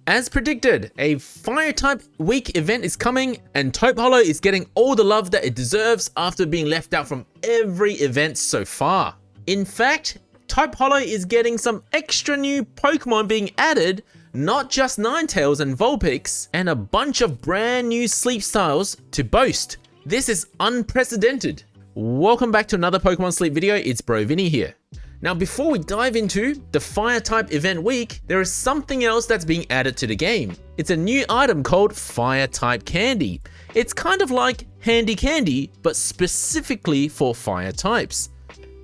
As predicted, a Fire-type week event is coming, and Taupe Holo is getting all the love that it deserves after being left out from every event so far. In fact, Taupe Holo is getting some extra new Pokemon being added, not just Ninetales and Vulpix, and a bunch of brand new sleep styles to boast. This is unprecedented. Welcome back to another Pokemon Sleep video, it's Bro Vinny here. Now before we dive into the Fire-type event week, there is something else that's being added to the game. It's a new item called Fire-type Candy. It's kind of like Handy Candy, but specifically for Fire types.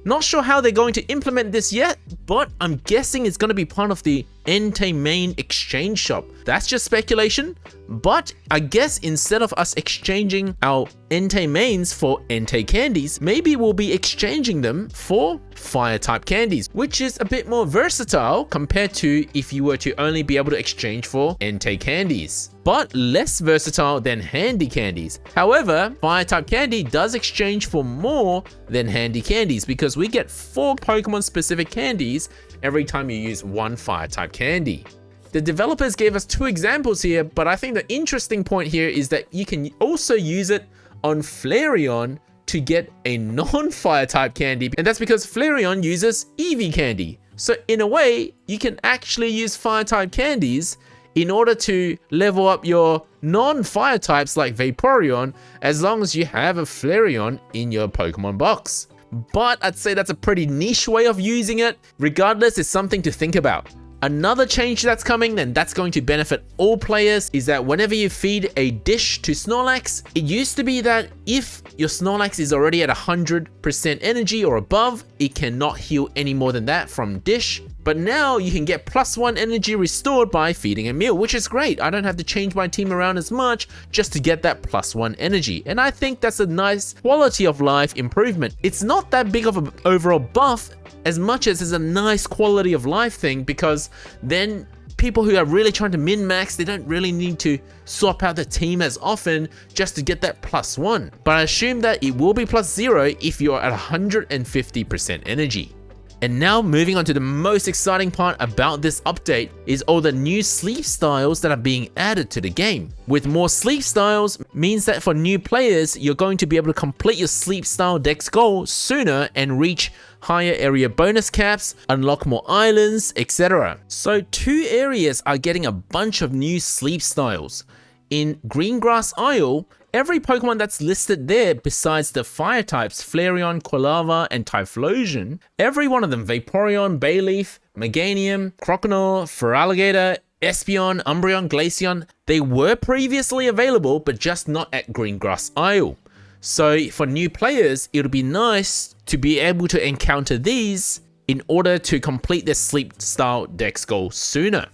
Not sure how they're going to implement this yet, but I'm guessing it's going to be part of the Entei main exchange shop. That's just speculation, but I guess instead of us exchanging our Entei mains for Entei candies, maybe we'll be exchanging them for Fire-type candies, which is a bit more versatile compared to if you were to only be able to exchange for Entei candies, but less versatile than Handy candies. However, Fire-type candy does exchange for more than Handy candies because we get 4 Pokemon specific candies every time you use one Fire-type candy. The developers gave us 2 examples here, but I think the interesting point here is that you can also use it on Flareon to get a non-Fire type candy, and that's because Flareon uses Eevee candy. So in a way, you can actually use Fire type candies in order to level up your non-Fire types like Vaporeon, as long as you have a Flareon in your Pokemon box. But I'd say that's a pretty niche way of using it. Regardless, it's something to think about. Another change that's coming, and that's going to benefit all players, is that whenever you feed a dish to Snorlax, it used to be that if your Snorlax is already at 100% energy or above, it cannot heal any more than that from dish. But now you can get +1 energy restored by feeding a meal, which is great. I don't have to change my team around as much just to get that +1 energy. And I think that's a nice quality of life improvement. It's not that big of an overall buff as much as it's a nice quality of life thing, because then people who are really trying to min-max, they don't really need to swap out the team as often just to get that +1. But I assume that it will be +0 if you're at 150% energy. And now moving on to the most exciting part about this update is all the new sleep styles that are being added to the game. With more sleep styles means that for new players, you're going to be able to complete your sleep style dex goal sooner and reach higher area bonus caps, unlock more islands, etc. So 2 areas are getting a bunch of new sleep styles. In Greengrass Isle, every Pokemon that's listed there besides the Fire types Flareon, Quilava, and Typhlosion, every one of them, Vaporeon, Bayleaf, Meganium, Croconaw, Feraligatr, Espeon, Umbreon, Glaceon, they were previously available but just not at Greengrass Isle. So for new players, it'll be nice to be able to encounter these in order to complete their sleep style dex goal sooner.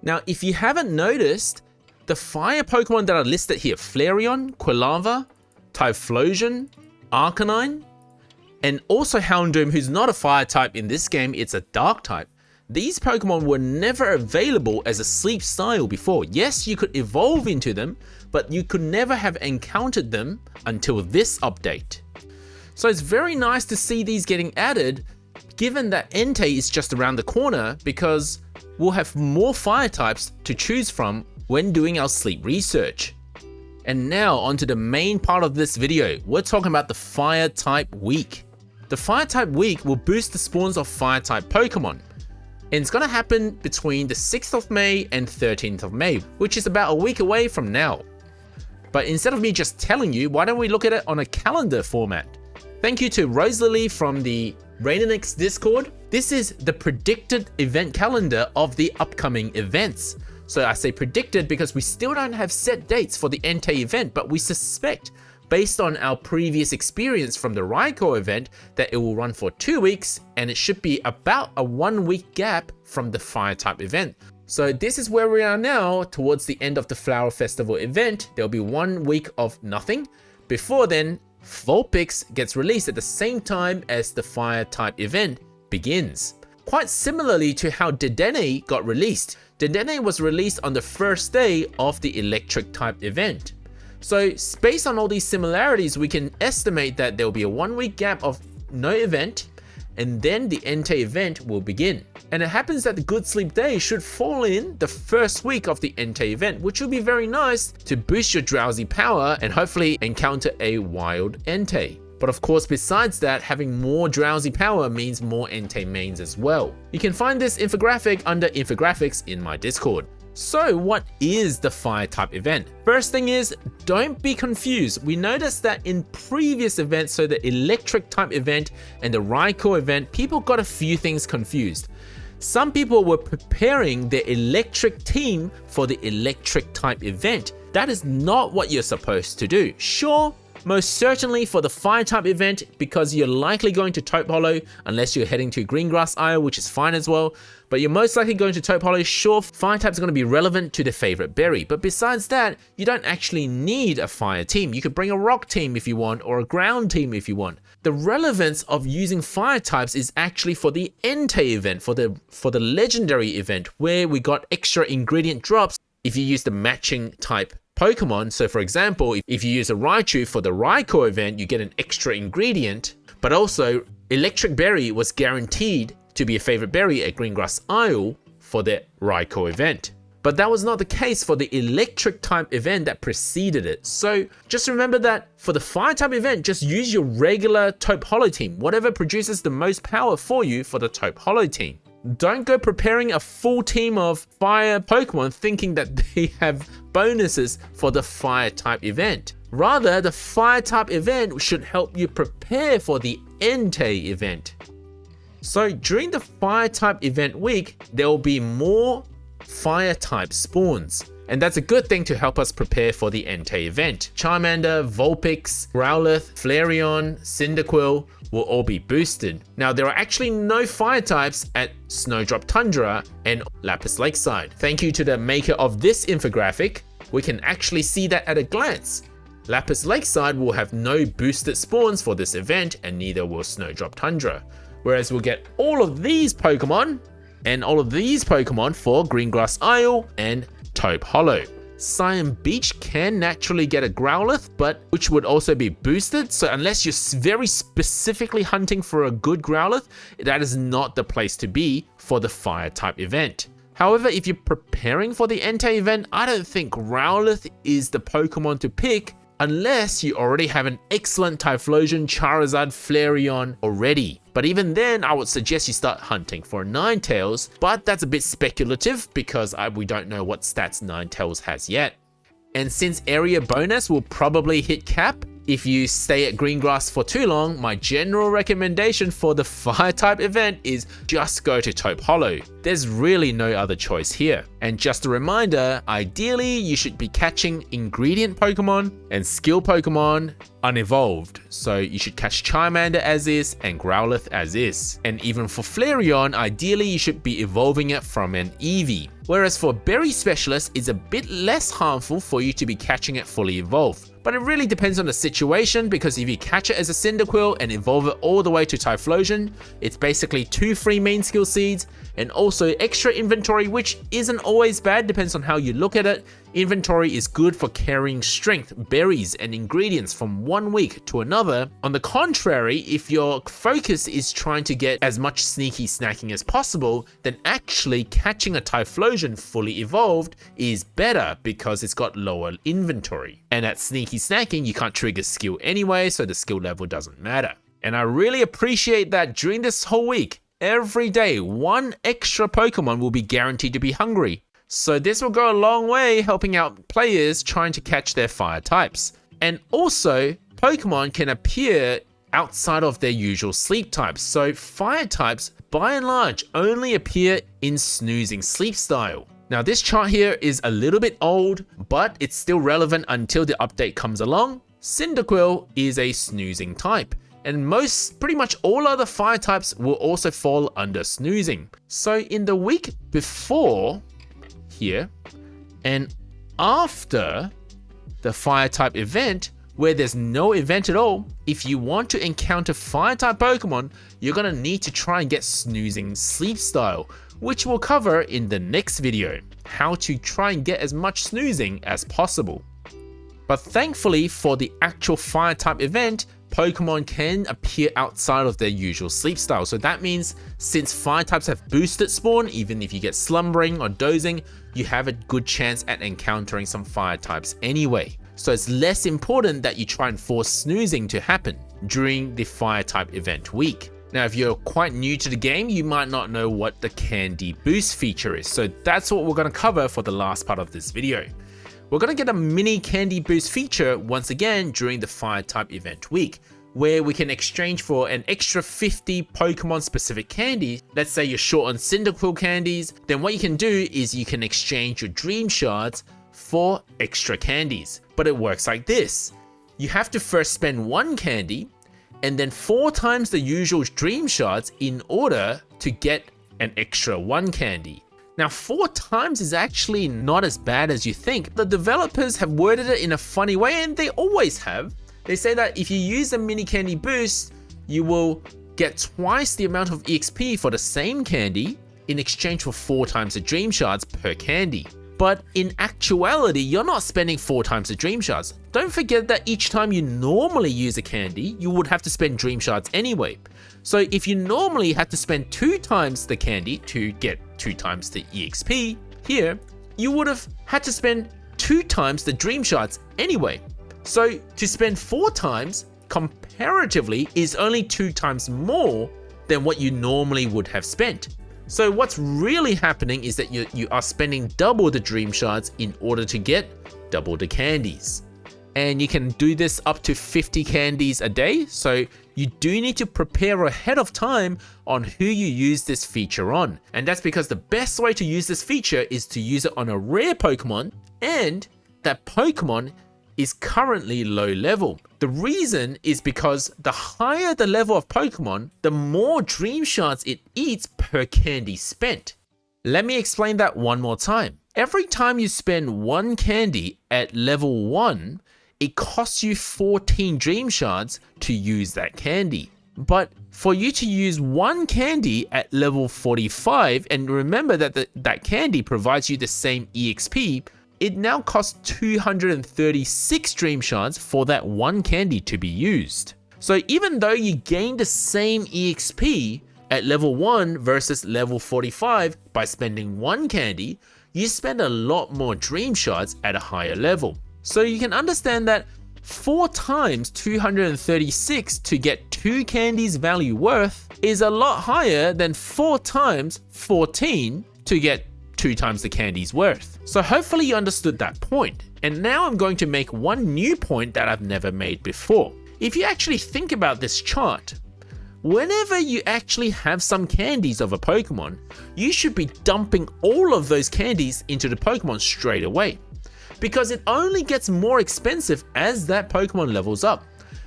Now, if you haven't noticed, the fire Pokemon that are listed here, Flareon, Quilava, Typhlosion, Arcanine, and also Houndoom, who's not a fire type in this game, it's a dark type. These Pokemon were never available as a sleep style before. Yes, you could evolve into them, but you could never have encountered them until this update. So it's very nice to see these getting added, given that Entei is just around the corner, because we'll have more fire types to choose from when doing our sleep research. And now onto the main part of this video. We're talking about the Fire type week. The Fire type week will boost the spawns of Fire type Pokemon. And it's gonna happen between the 6th of May and 13th of May, which is about a week away from now. But instead of me just telling you, why don't we look at it on a calendar format? Thank you to Rosalie from the Rainanix Discord. This is the predicted event calendar of the upcoming events. So I say predicted because we still don't have set dates for the Entei event, but we suspect, based on our previous experience from the Raikou event, that it will run for 2 weeks, and it should be about a 1-week gap from the Fire type event. So this is where we are now, towards the end of the Flower Festival event. There'll be 1 week of nothing. Before then, Vulpix gets released at the same time as the Fire type event begins. Quite similarly to how Dedenne got released. Dedenne was released on the first day of the Electric type event. So based on all these similarities, we can estimate that there will be a 1-week gap of no event, and then the Entei event will begin. And it happens that the Good Sleep Day should fall in the first week of the Entei event, which will be very nice to boost your drowsy power and hopefully encounter a wild Entei. But of course, besides that, having more drowsy power means more Entei mains as well. You can find this infographic under infographics in my Discord. So what is the fire type event? First thing is, don't be confused. We noticed that in previous events, so the electric type event and the Raikou event, people got a few things confused. Some people were preparing their electric team for the electric type event. That is not what you're supposed to do. Sure, most certainly for the fire type event, because you're likely going to Taupe Hollow unless you're heading to Greengrass Isle, which is fine as well. But you're most likely going to Taupe Hollow. Sure, fire type is going to be relevant to the favorite berry. But besides that, you don't actually need a fire team. You could bring a rock team if you want, or a ground team if you want. The relevance of using fire types is actually for the Entei event, for the legendary event, where we got extra ingredient drops if you use the matching type Pokemon. So for example, if you use a Raichu for the Raikou event, you get an extra ingredient, but also Electric Berry was guaranteed to be a favorite berry at Greengrass Isle for the Raikou event. But that was not the case for the electric type event that preceded it. So just remember that for the fire type event, just use your regular Taupe Hollow team, whatever produces the most power for you for the Taupe Hollow team. Don't go preparing a full team of fire Pokemon thinking that they have bonuses for the fire type event. Rather, the fire type event should help you prepare for the Entei event. So during the fire type event week, there will be more fire type spawns. And that's a good thing to help us prepare for the Entei event. Charmander, Vulpix, Growlithe, Flareon, Cyndaquil will all be boosted. Now, there are actually no fire types at Snowdrop Tundra and Lapis Lakeside. Thank you to the maker of this infographic. We can actually see that at a glance. Lapis Lakeside will have no boosted spawns for this event, and neither will Snowdrop Tundra. Whereas we'll get all of these Pokemon and all of these Pokemon for Greengrass Isle and Taupe Hollow. Cyan Beach can naturally get a Growlithe, but which would also be boosted. So unless you're very specifically hunting for a good Growlithe, that is not the place to be for the fire type event. However, if you're preparing for the Entei event, I don't think Growlithe is the Pokemon to pick unless you already have an excellent Typhlosion, Charizard, Flareon already. But even then, I would suggest you start hunting for Ninetales, but that's a bit speculative because we don't know what stats Ninetales has yet. And since area bonus will probably hit cap if you stay at Greengrass for too long, my general recommendation for the fire type event is just go to Taupe Hollow. There's really no other choice here. And just a reminder, ideally you should be catching ingredient Pokemon and skill Pokemon unevolved. So you should catch Charmander as is and Growlithe as is. And even for Flareon, ideally you should be evolving it from an Eevee. Whereas for Berry Specialist, it's a bit less harmful for you to be catching it fully evolved. But it really depends on the situation, because if you catch it as a Cyndaquil and evolve it all the way to Typhlosion, it's basically 2 free main skill seeds and also extra inventory, which isn't always bad, depends on how you look at it. Inventory is good for carrying strength, berries, and ingredients from one week to another. On the contrary, if your focus is trying to get as much sneaky snacking as possible, then actually catching a Typhlosion fully evolved is better because it's got lower inventory. And at sneaky snacking, you can't trigger skill anyway, so the skill level doesn't matter. And I really appreciate that during this whole week, every day, 1 extra Pokemon will be guaranteed to be hungry. So this will go a long way helping out players trying to catch their fire types. And also, Pokemon can appear outside of their usual sleep types. So fire types, by and large, only appear in snoozing sleep style. Now this chart here is a little bit old, but it's still relevant until the update comes along. Cyndaquil is a snoozing type, and pretty much all other fire types will also fall under snoozing. So in the week before here and after the fire type event, where there's no event at all, if you want to encounter fire type Pokemon, you're gonna need to try and get snoozing sleep style, which we'll cover in the next video, how to try and get as much snoozing as possible. But thankfully for the actual fire type event, Pokemon can appear outside of their usual sleep style. So that means since fire types have boosted spawn, even if you get slumbering or dozing, you have a good chance at encountering some fire types anyway. So it's less important that you try and force snoozing to happen during the fire type event week. Now, if you're quite new to the game, you might not know what the Candy Boost feature is. So that's what we're going to cover for the last part of this video. We're going to get a mini Candy Boost feature once again during the fire type event week, where we can exchange for an extra 50 Pokemon specific candy. Let's say you're short on Cyndaquil candies, then what you can do is you can exchange your Dream Shards for extra candies. But it works like this. You have to first spend 1 candy and then 4 times the usual Dream Shards in order to get an extra 1 candy. Now 4 times is actually not as bad as you think. The developers have worded it in a funny way, and they always have. They say that if you use the mini candy boost, you will get twice the amount of EXP for the same candy in exchange for 4 times the Dream Shards per candy. But in actuality, you're not spending 4 times the Dream Shards. Don't forget that each time you normally use a candy, you would have to spend Dream Shards anyway. So if you normally had to spend 2 times the candy to get 2 times the EXP here, you would have had to spend 2 times the Dream Shards anyway. So to spend 4 times comparatively is only 2 times more than what you normally would have spent. So what's really happening is that you are spending double the Dream Shards in order to get double the candies. And you can do this up to 50 candies a day, so you do need to prepare ahead of time on who you use this feature on. And that's because the best way to use this feature is to use it on a rare Pokemon, and that Pokemon is currently low level. The reason is because the higher the level of Pokemon, the more Dream Shards it eats per candy spent. Let me explain that one more time. Every time you spend 1 candy at level 1, it costs you 14 Dream Shards to use that candy. But for you to use 1 candy at level 45, and remember that that candy provides you the same EXP, it now costs 236 Dream Shards for that 1 candy to be used. So even though you gain the same EXP at level 1 versus level 45 by spending 1 candy, you spend a lot more Dream Shards at a higher level. So you can understand that 4 times 236 to get 2 candies value worth is a lot higher than 4 times 14 to get 2 times the candy's worth. So hopefully you understood that point. And now I'm going to make one new point that I've never made before. If you actually think about this chart, whenever you actually have some candies of a Pokemon, you should be dumping all of those candies into the Pokemon straight away, because it only gets more expensive as that Pokemon levels up.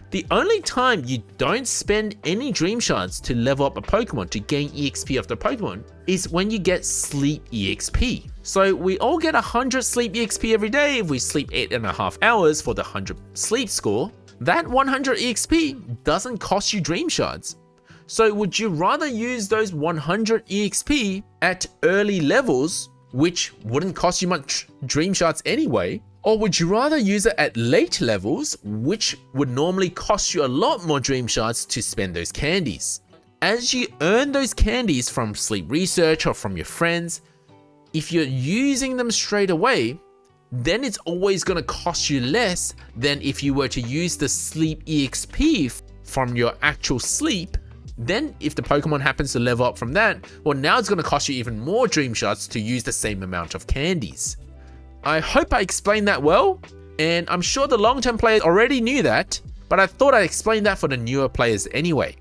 The only time you don't spend any Dream Shards to level up a Pokemon to gain EXP of the Pokemon is when you get Sleep EXP. So we all get 100 Sleep EXP every day if we sleep 8.5 hours for the 100 sleep score. That 100 EXP doesn't cost you Dream Shards. So would you rather use those 100 EXP at early levels, which wouldn't cost you much Dream Shards anyway? Or would you rather use it at late levels, which would normally cost you a lot more Dream Shards to spend those candies? As you earn those candies from sleep research or from your friends, if you're using them straight away, then it's always going to cost you less than if you were to use the Sleep EXP from your actual sleep. Then if the Pokemon happens to level up from that, well, now it's going to cost you even more Dream Shards to use the same amount of candies. I hope I explained that well, and I'm sure the long-term players already knew that, but I thought I'd explain that for the newer players anyway.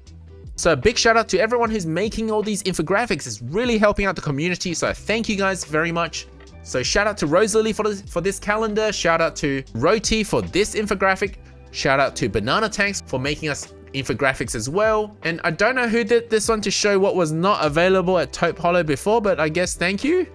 So a big shout out to everyone who's making all these infographics. It's really helping out the community, so thank you guys very much. So shout out to Rosalie for this calendar, shout out to Roti for this infographic, shout out to Banana Tanks for making us infographics as well. And I don't know who did this one to show what was not available at Taupe Holo before, but I guess thank you.